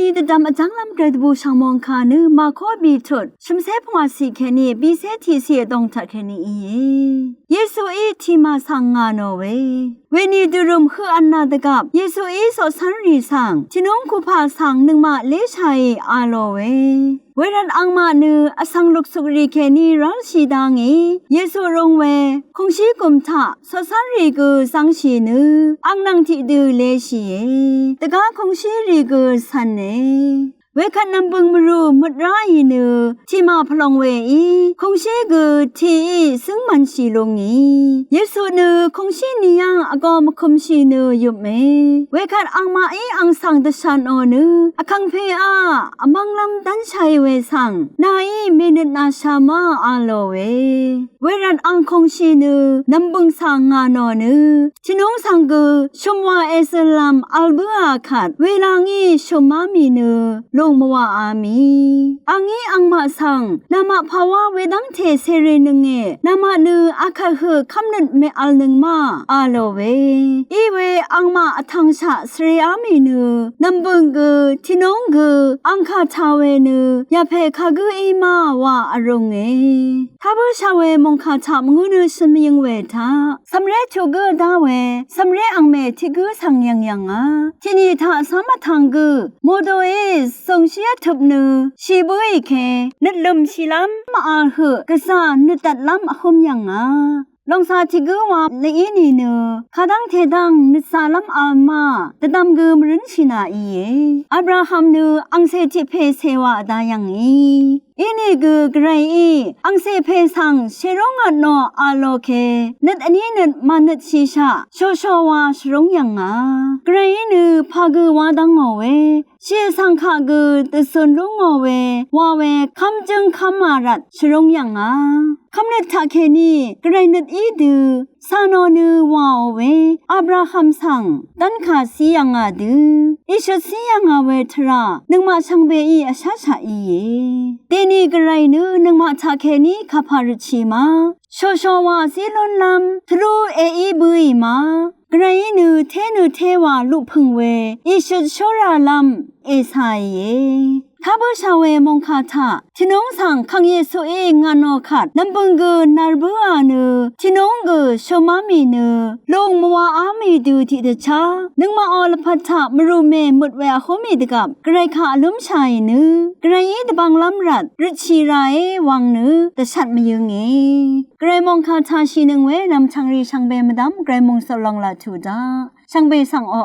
นีตะดำอจังลำเกรดบูช่างมองคานึมาข้อบีทุดชุมเซพงาสีแค่นี้บีเซทีเสียตรงทัดแค่นี้เยซูอีที่มาสั่งงานเอาไว้เวนีดูรุมคืออันนาตะกับเยซูอีสอสันรีสั่งที่น้องคูพาสั่งหนึ่งมาเลชัยอาโลเวเวรันอังมาเนืออสังลุกสุกรีแค่นี้รัลชีดังเยซูรงเวคงชีกุมทะสอสันรีกูสังชีเนืออังนังที่ดูเลชีตะกาคงชีรีกูสันเนเวคันนำบึงมรูมุดร้ายเนือที่มาพลองเวอีคงชีกูที่ซึ่งมันชีลงเยซูเนือคงชีนิยังอากอมคุมชีเนือยุบเมเวคันอังมาอีอังสังตะชันโอเนืออคังเพอาอมังลำดันชัยเวสังนายเมนนาชามาอาโลเวรันอังคงชีเนือนำบึงสังงานอเนือที่น้องสังกูชมว่าเอสลัมอัลเบอาขัดเวลางี้ชมมามีเนือลงมาว่าอามีอังงี้อังมาสังนามาภาวะเวดังเทเซเรนึงนามาเนืออาคาเหอคำนึงเมอัลนึงมาอาโลเวอีเวอังมาทังชะสเรียมีเนือนำบึงกูที่น้องกูอังคาชาเวเนือยาเพคากูอีมาว่าอารมณ์ถ้าผู้ชาวเวมงคาชามงูเนือสมยังเวทาสำเร็จชูกูดาเวสำเร็จอังเมที่กูสังยังที่นี่ถ้าสามารถทางกูโมโดเอส่งเชียทุบเนือชีบุยเคนึดลมชีลำมาอาเหกษานึดตัดลำอคมยังลองซาที่กูว่าในอีนี่เนือข้าดังเทดังนึดสาลำอามาแต่ดำกูมรินชินาอีอับราฮัมเนืออังเซจิเพเซวะดายังอีนี่กูไกรอีอังเซเพสังเชรงอันโนอาโลเคนึดอันนี้นึดมานึดชีชาโชโชวาชรงยังไกรนือพากูวาดังเอาเวเชี่ยสังขะกูตสนรงเอาเวว่าเวคำจึงคำมารัดชรงยังคำนึดทักเคนี่ไกรนึดอีดูซาโนนือว่าเวอับราฮัมสังดันขาสียังดูอิชสียังเวทรานึงมาชังเบอีอาชาชาอีเตนี่ไกรนือนึงมาทักเคนี่ขับพารุชีมาโชโชวาสีลนลำทรูเออีบุยมาไกรนือเทวาลุพึงเวอิชโชราลัมเอไซถ้าผู้ชาวเวมงคาถาที่น้องสั่งขังเยซูเองานอขัดน้ำบึงกูนาร์บัวเนือที่น้องกูชมามีเนือลงมัวอามีดูที่เดชานึงมาอลพัทธะมรูเมมุดแวะโคมีดกับไกรขาล้มชายเนือไกรตบังลำรัดริชีไรวังเนือแต่ชัดมายังไกรมงคาถาชีนึงเวนำชังรีชังเบมดำไกรมงสลองลาทูดาชังเบสังอ